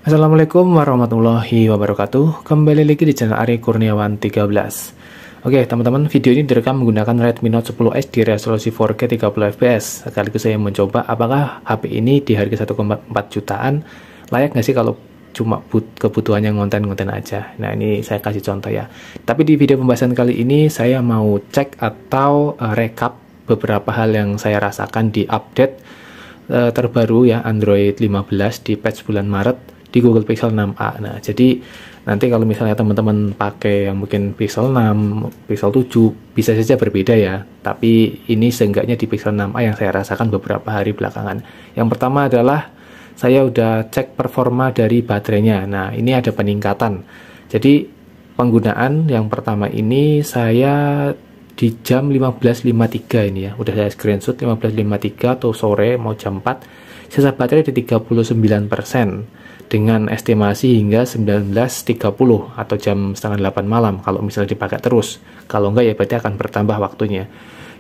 Assalamualaikum warahmatullahi wabarakatuh. Kembali lagi di channel Ari Kurniawan 13. Oke teman-teman, video ini direkam menggunakan Redmi Note 10S di resolusi 4K 30 fps. Sekaligus saya mencoba apakah HP ini di harga 1,4 jutaan layak nggak sih kalau cuma kebutuhannya ngonten-ngonten aja. Nah ini saya kasih contoh ya. Tapi di video pembahasan kali ini saya mau cek atau rekap beberapa hal yang saya rasakan di update terbaru ya, Android 15 di patch bulan Maret di Google Pixel 6a. Nah, jadi nanti kalau misalnya teman-teman pakai yang mungkin Pixel 6, Pixel 7 bisa saja berbeda ya. Tapi ini seenggaknya di Pixel 6a yang saya rasakan beberapa hari belakangan. Yang pertama adalah saya udah cek performa dari baterainya. Nah, ini ada peningkatan. Jadi penggunaan yang pertama ini saya di jam 15.53 ini ya. Udah saya screenshot 15.53 atau sore mau jam 4. Sisa baterai di 39%. Dengan estimasi hingga 19.30 atau jam setengah 8 malam kalau misalnya dipakai terus. Kalau enggak ya berarti akan bertambah waktunya.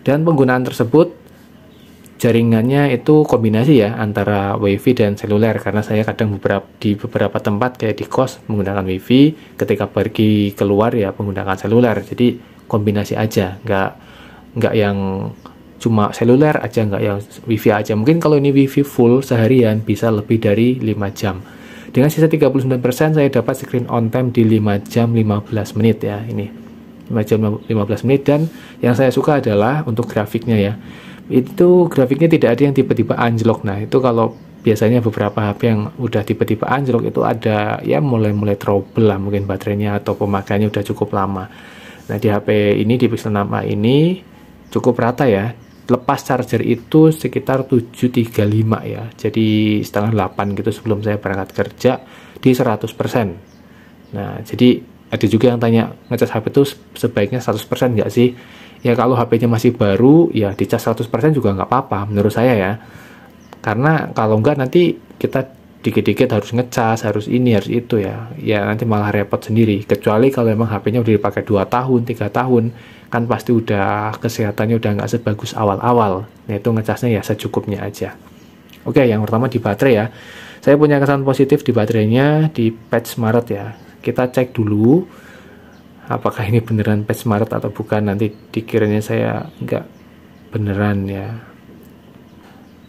Dan penggunaan tersebut jaringannya itu kombinasi ya antara WiFi dan seluler, karena saya kadang di beberapa tempat kayak di kos menggunakan WiFi, ketika pergi keluar ya menggunakan seluler. Jadi kombinasi aja, nggak yang cuma seluler aja, nggak yang WiFi aja. Mungkin kalau ini WiFi full seharian bisa lebih dari 5 jam. Dengan sisa 39% saya dapat screen on time di 5 jam 15 menit ya. Ini 5 jam 15 menit. Dan yang saya suka adalah untuk grafiknya ya. Itu grafiknya tidak ada yang tiba-tiba anjlok. Nah itu kalau biasanya beberapa HP yang udah tiba-tiba anjlok itu ada ya mulai trouble lah, mungkin baterainya atau pemakaiannya udah cukup lama. Nah di HP ini, di Pixel 6a ini cukup rata ya. Lepas charger itu sekitar 735 ya, jadi setengah 8 gitu sebelum saya berangkat kerja di 100%. Nah jadi ada juga yang tanya, ngecas HP itu sebaiknya 100% nggak sih? Ya kalau HP-nya masih baru ya dicas 100% juga nggak apa-apa menurut saya ya, karena kalau nggak nanti kita dikit-dikit harus ngecas, harus ini, harus itu ya nanti malah repot sendiri. Kecuali kalau memang HP-nya udah dipakai 2 tahun, 3 tahun, kan pasti udah kesehatannya udah nggak sebagus awal-awal. Nah itu ngecasnya ya secukupnya aja. Oke, yang pertama di baterai ya. Saya punya kesan positif di baterainya di patch Maret ya. Kita cek dulu apakah ini beneran patch Maret atau bukan. Nanti dikiranya saya nggak beneran ya.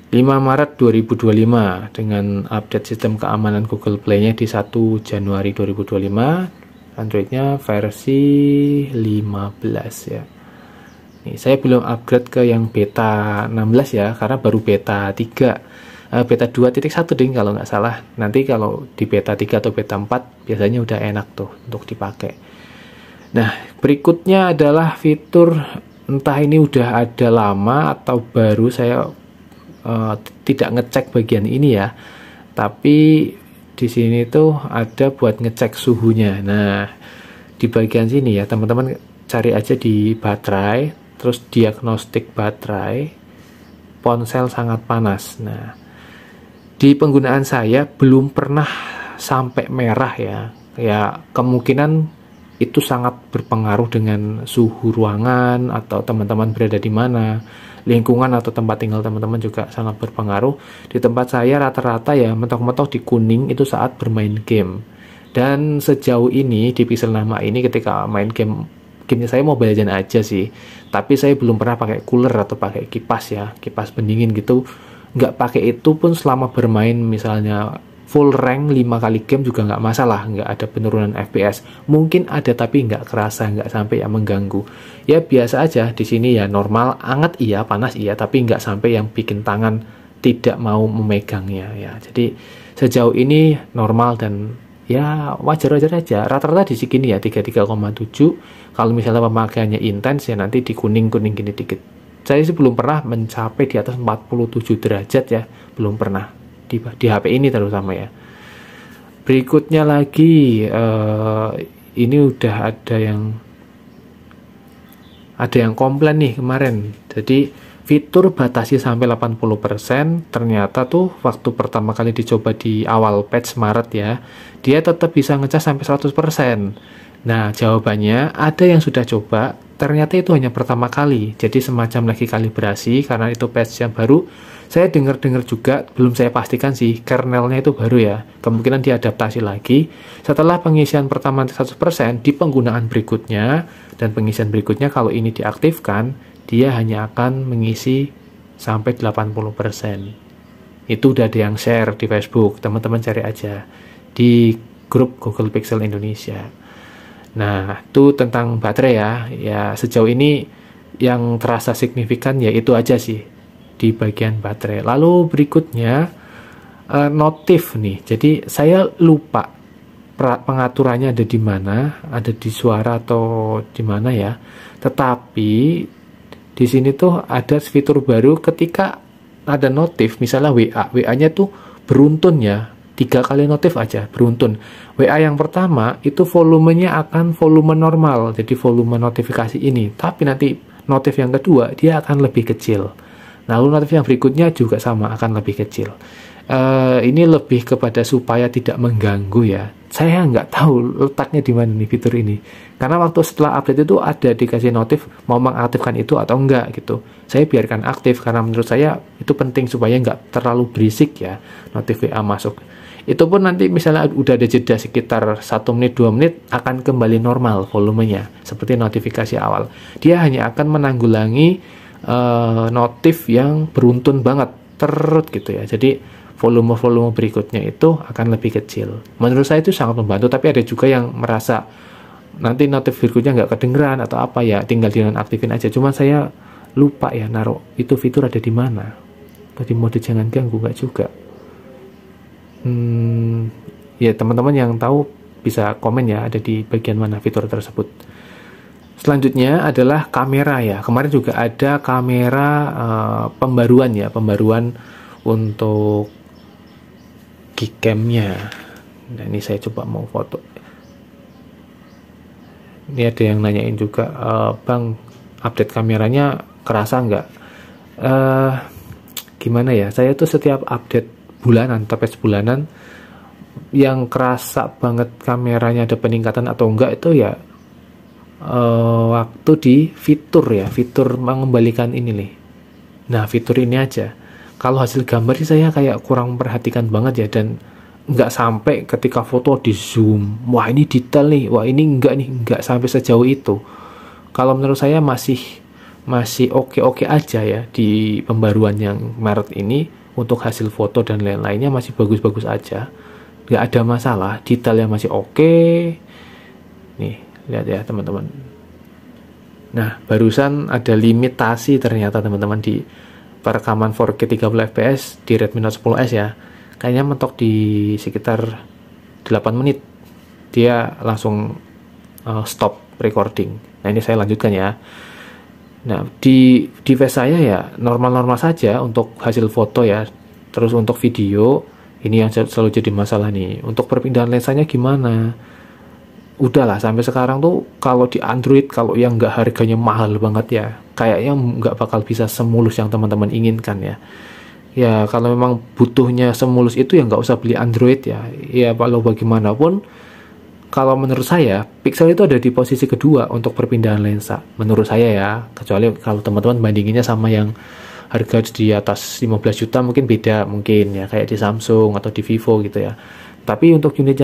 5 Maret 2025 dengan update sistem keamanan Google Play-nya di 1 Januari 2025. Android-nya versi 15 ya. Nih, saya belum upgrade ke yang beta 16 ya, karena baru beta 3. Beta 2.1 ding kalau nggak salah. Nanti kalau di beta 3 atau beta 4 biasanya udah enak tuh untuk dipakai. Nah, berikutnya adalah fitur, entah ini udah ada lama atau baru, saya tidak ngecek bagian ini ya. Tapi di sini tuh ada buat ngecek suhunya. Nah, di bagian sini ya, teman-teman cari aja di baterai, terus diagnostik baterai, ponsel sangat panas. Nah, di penggunaan saya belum pernah sampai merah ya. Ya, kemungkinan itu sangat berpengaruh dengan suhu ruangan atau teman-teman berada di mana. Lingkungan atau tempat tinggal teman-teman juga sangat berpengaruh. Di tempat saya rata-rata ya mentok-mentok di kuning itu saat bermain game. Dan sejauh ini di Pixel 6a ini ketika main gamenya saya Mobile Legends aja sih. Tapi saya belum pernah pakai cooler atau pakai kipas ya, kipas pendingin gitu. Nggak pakai itu pun selama bermain misalnya full rank 5 kali game juga nggak masalah, nggak ada penurunan FPS. Mungkin ada tapi nggak kerasa, nggak sampai yang mengganggu. Ya biasa aja di sini ya, normal, hangat iya, panas iya, tapi nggak sampai yang bikin tangan tidak mau memegangnya ya. Jadi sejauh ini normal dan ya wajar-wajar aja. Rata-rata di sini ya 33,7. Kalau misalnya pemakaiannya intens ya nanti di kuning-kuning gini dikit. Saya sih belum pernah mencapai di atas 47 derajat ya, belum pernah. Di HP ini terutama ya. Berikutnya lagi ini udah ada yang komplain nih kemarin. Jadi fitur batasi sampai 80%, ternyata tuh waktu pertama kali dicoba di awal patch Maret ya, dia tetap bisa ngecas sampai 100%. Nah, jawabannya ada yang sudah coba, ternyata itu hanya pertama kali. Jadi semacam lagi kalibrasi karena itu patch yang baru. Saya dengar-dengar juga, belum saya pastikan sih, kernelnya itu baru ya, kemungkinan diadaptasi lagi. Setelah pengisian pertama 100%, di penggunaan berikutnya, dan pengisian berikutnya kalau ini diaktifkan, dia hanya akan mengisi sampai 80%. Itu udah ada yang share di Facebook, teman-teman cari aja di grup Google Pixel Indonesia. Nah, itu tentang baterai ya. Ya, sejauh ini yang terasa signifikan ya itu aja sih di bagian baterai. Lalu berikutnya notif nih. Jadi saya lupa pengaturannya ada di mana, ada di suara atau di mana ya. Tetapi di sini tuh ada fitur baru ketika ada notif, misalnya WA-nya tuh beruntun ya. 3 kali notif aja, beruntun. WA yang pertama itu volumenya akan volume normal, jadi volume notifikasi ini. Tapi nanti notif yang kedua dia akan lebih kecil. Lalu notif yang berikutnya juga sama, akan lebih kecil. Ini lebih kepada supaya tidak mengganggu ya. Saya nggak tahu letaknya di mana nih fitur ini. Karena waktu setelah update itu ada dikasih notif mau mengaktifkan itu atau enggak gitu. Saya biarkan aktif karena menurut saya itu penting supaya nggak terlalu berisik ya notif WA masuk. Itu pun nanti misalnya udah ada jeda sekitar 1 menit 2 menit akan kembali normal volumenya seperti notifikasi awal. Dia hanya akan menanggulangi notif yang beruntun banget terus gitu ya. Jadi volume-volume berikutnya itu akan lebih kecil. Menurut saya itu sangat membantu, tapi ada juga yang merasa nanti notif berikutnya nggak kedengeran atau apa ya, tinggal dinonaktifin aja. Cuma saya lupa ya naruh itu fitur ada di mana. Tadi mode jangan ganggu nggak juga. Ya teman-teman yang tahu bisa komen ya ada di bagian mana fitur tersebut. Selanjutnya adalah kamera ya. Kemarin juga ada kamera pembaruan ya, pembaruan untuk Gcam-nya. Nah ini saya coba mau foto. Ini ada yang nanyain juga, Bang, update kameranya kerasa nggak? Gimana ya? Saya tuh setiap update bulanan, tapes bulanan, yang kerasa banget kameranya ada peningkatan atau enggak itu ya waktu di fitur ya, fitur mengembalikan ini nih. Nah fitur ini aja. Kalau hasil gambar sih saya kayak kurang memperhatikan banget ya, dan nggak sampai ketika foto di zoom, wah ini detail nih, wah ini nggak sampai sejauh itu. Kalau menurut saya masih oke aja ya di pembaruan yang Maret ini. Untuk hasil foto dan lain-lainnya masih bagus-bagus aja, nggak ada masalah, detailnya masih oke. Nih lihat ya teman-teman. Nah barusan ada limitasi ternyata teman-teman di perekaman 4K 30 fps di Redmi Note 10s ya, kayaknya mentok di sekitar 8 menit dia langsung stop recording. Nah ini saya lanjutkan ya. Nah, di device saya ya normal-normal saja untuk hasil foto ya. Terus untuk video, ini yang selalu jadi masalah nih. Untuk perpindahan lensanya gimana? Udahlah, sampai sekarang tuh kalau di Android, kalau yang nggak harganya mahal banget ya, kayaknya nggak bakal bisa semulus yang teman-teman inginkan ya. Ya, kalau memang butuhnya semulus itu ya nggak usah beli Android ya. Ya, kalau bagaimanapun, kalau menurut saya, Pixel itu ada di posisi kedua untuk perpindahan lensa. Menurut saya ya, kecuali kalau teman-teman bandinginnya sama yang harga di atas 15 juta mungkin beda mungkin ya, kayak di Samsung atau di Vivo gitu ya. Tapi untuk unit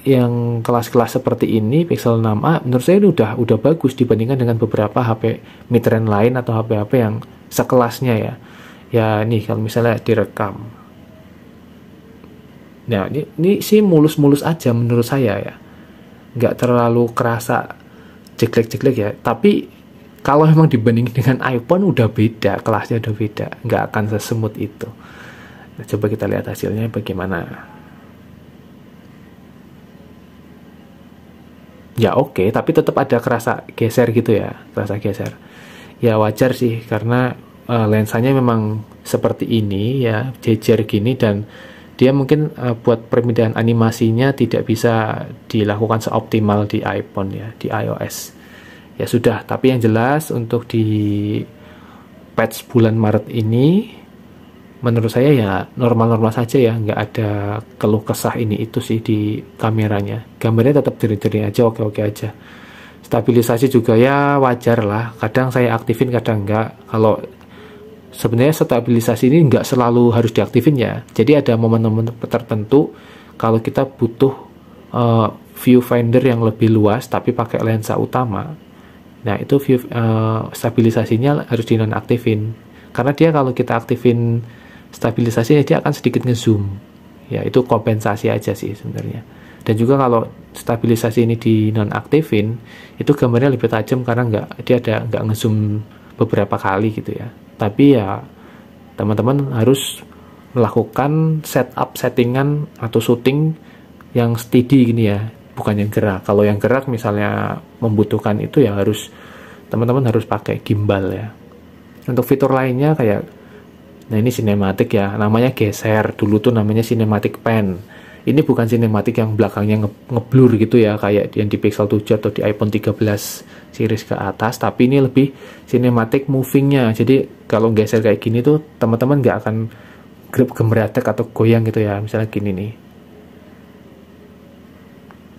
yang kelas-kelas seperti ini, Pixel 6a, menurut saya ini udah bagus dibandingkan dengan beberapa HP mid-range lain atau HP-HP yang sekelasnya ya. Ya nih kalau misalnya direkam. Nah ini sih mulus-mulus aja menurut saya ya, nggak terlalu kerasa jeglek-jeglek ya. Tapi kalau memang dibandingin dengan iPhone udah beda, kelasnya udah beda, nggak akan sesemut itu. Nah, coba kita lihat hasilnya bagaimana. Ya oke, tapi tetap ada kerasa geser gitu ya, kerasa geser. Ya wajar sih karena lensanya memang seperti ini ya, jejer gini, dan dia mungkin buat perpindahan animasinya tidak bisa dilakukan seoptimal di iPhone ya, di iOS. Ya sudah, tapi yang jelas untuk di patch bulan Maret ini menurut saya ya normal-normal saja ya, nggak ada keluh kesah ini itu sih di kameranya. Gambarnya tetap jernih-jernih aja, oke-oke aja. Stabilisasi juga ya wajar lah, kadang saya aktifin kadang enggak. Kalau sebenarnya stabilisasi ini nggak selalu harus diaktifin ya. Jadi ada momen-momen tertentu kalau kita butuh viewfinder yang lebih luas tapi pakai lensa utama. Nah, itu stabilisasinya harus dinonaktifin. Karena dia kalau kita aktifin stabilisasinya dia akan sedikit ngezoom. Ya, itu kompensasi aja sih sebenarnya. Dan juga kalau stabilisasi ini dinonaktifin, itu gambarnya lebih tajam karena nggak ngezoom beberapa kali gitu ya. Tapi ya teman-teman harus melakukan settingan atau shooting yang steady gini ya, bukan yang gerak. Kalau yang gerak misalnya membutuhkan itu ya teman-teman harus pakai gimbal ya. Untuk fitur lainnya kayak, nah ini sinematik ya, namanya geser. Dulu tuh namanya cinematic pan. Ini bukan sinematik yang belakangnya ngeblur gitu ya, kayak yang di Pixel 7 atau di iPhone 13 series ke atas, tapi ini lebih sinematik movingnya. Jadi kalau geser kayak gini tuh teman-teman nggak akan gemeretak atau goyang gitu ya, misalnya gini nih.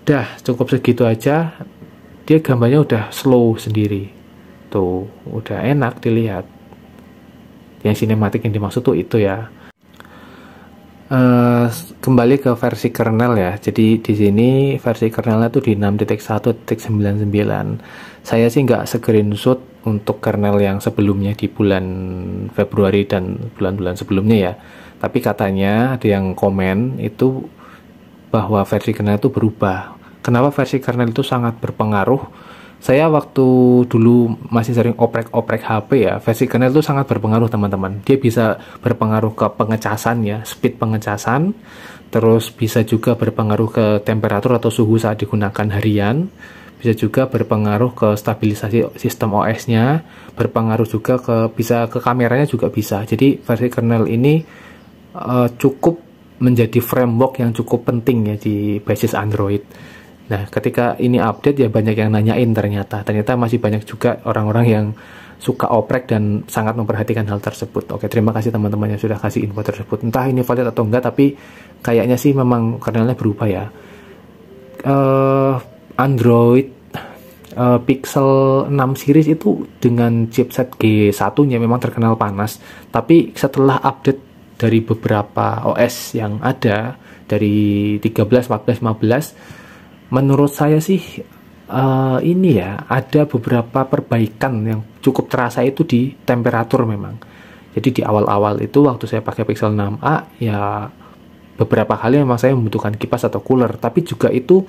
Dah cukup segitu aja, dia gambarnya udah slow sendiri. Tuh, udah enak dilihat. Yang sinematik yang dimaksud tuh itu ya. Kembali ke versi kernel ya. Jadi di sini versi kernelnya tuh di 6.1.99. Saya sih nggak screenshot untuk kernel yang sebelumnya di bulan Februari dan bulan-bulan sebelumnya ya. Tapi katanya ada yang komen itu bahwa versi kernel itu berubah. Kenapa versi kernel itu sangat berpengaruh? Saya waktu dulu masih sering oprek-oprek HP ya, versi kernel itu sangat berpengaruh teman-teman. Dia bisa berpengaruh ke pengecasan ya, speed pengecasan, terus bisa juga berpengaruh ke temperatur atau suhu saat digunakan harian, bisa juga berpengaruh ke stabilisasi sistem OS-nya, berpengaruh juga bisa ke kameranya juga bisa. Jadi versi kernel ini cukup menjadi framework yang cukup penting ya di basis Android. Nah, ketika ini update ya banyak yang nanyain ternyata masih banyak juga orang-orang yang suka oprek dan sangat memperhatikan hal tersebut. Oke, terima kasih teman-teman yang sudah kasih info tersebut. Entah ini valid atau enggak, tapi kayaknya sih memang kernelnya berubah ya. Android Pixel 6 series itu dengan chipset G1-nya memang terkenal panas, tapi setelah update dari beberapa OS yang ada dari 13, 14, 15, menurut saya sih ini ya ada beberapa perbaikan yang cukup terasa itu di temperatur memang. Jadi di awal-awal itu waktu saya pakai Pixel 6a ya beberapa kali memang saya membutuhkan kipas atau cooler, tapi juga itu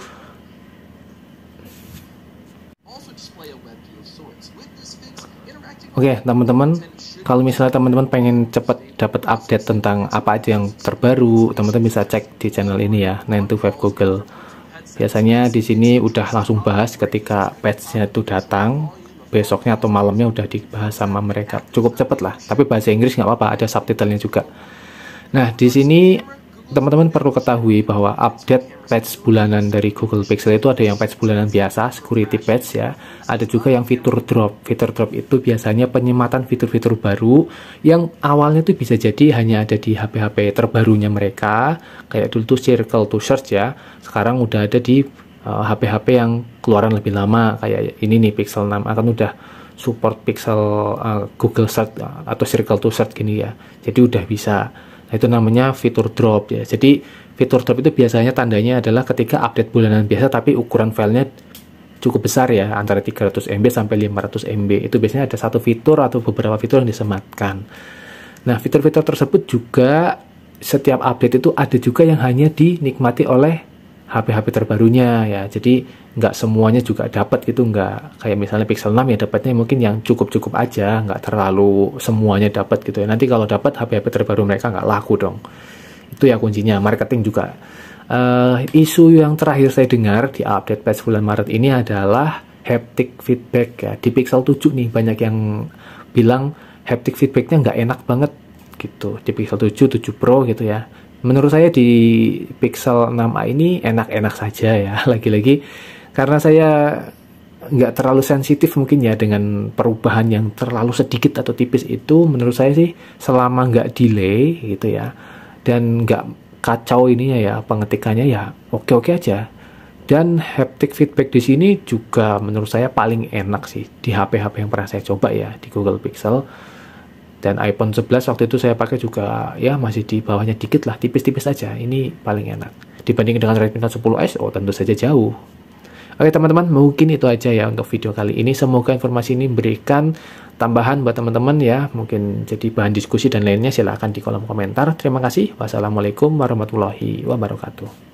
Oke, teman-teman, kalau misalnya teman-teman pengen cepet dapat update tentang apa aja yang terbaru, teman-teman bisa cek di channel ini ya, 9to5 Google. Biasanya di sini udah langsung bahas ketika patch-nya itu datang, besoknya atau malamnya udah dibahas sama mereka. Cukup cepet lah, tapi bahasa Inggris nggak apa-apa, ada subtitlenya juga. Nah, di sini teman-teman perlu ketahui bahwa update patch bulanan dari Google Pixel itu ada yang patch bulanan biasa, security patch ya. Ada juga yang fitur drop. Fitur drop itu biasanya penyematan fitur-fitur baru yang awalnya tuh bisa jadi hanya ada di HP-HP terbarunya mereka, kayak dulu tuh Circle to Search ya. Sekarang udah ada di HP-HP yang keluaran lebih lama, kayak ini nih Pixel 6 akan udah support Pixel Google Search atau Circle to Search gini ya. Jadi udah bisa. Nah, itu namanya fitur drop ya. Jadi fitur drop itu biasanya tandanya adalah ketika update bulanan biasa tapi ukuran filenya cukup besar ya, antara 300 MB sampai 500 MB. Itu biasanya ada satu fitur atau beberapa fitur yang disematkan. Nah, fitur-fitur tersebut juga setiap update itu ada juga yang hanya dinikmati oleh HP-HP terbarunya ya. Jadi nggak semuanya juga dapat gitu, nggak kayak misalnya Pixel 6 ya dapatnya mungkin yang cukup-cukup aja, nggak terlalu semuanya dapat gitu ya. Nanti kalau dapat HP-HP terbaru mereka nggak laku dong. Itu ya kuncinya, marketing juga. Isu yang terakhir saya dengar di update patch bulan Maret ini adalah haptic feedback ya. Di Pixel 7 nih banyak yang bilang haptic feedbacknya nggak enak banget gitu. Di Pixel 7, 7 Pro gitu ya. Menurut saya di Pixel 6a ini enak-enak saja ya. Lagi-lagi karena saya nggak terlalu sensitif mungkin ya dengan perubahan yang terlalu sedikit atau tipis itu. Menurut saya sih selama nggak delay gitu ya dan nggak kacau ininya ya pengetikannya ya oke-oke aja. Dan haptic feedback di sini juga menurut saya paling enak sih di HP-HP yang pernah saya coba ya di Google Pixel. Dan iPhone 11 waktu itu saya pakai juga ya masih di bawahnya dikit lah, tipis-tipis aja. Ini paling enak. Dibanding dengan Redmi Note 10S, oh tentu saja jauh. Oke teman-teman, mungkin itu aja ya untuk video kali ini. Semoga informasi ini memberikan tambahan buat teman-teman ya. Mungkin jadi bahan diskusi dan lainnya silahkan di kolom komentar. Terima kasih. Wassalamualaikum warahmatullahi wabarakatuh.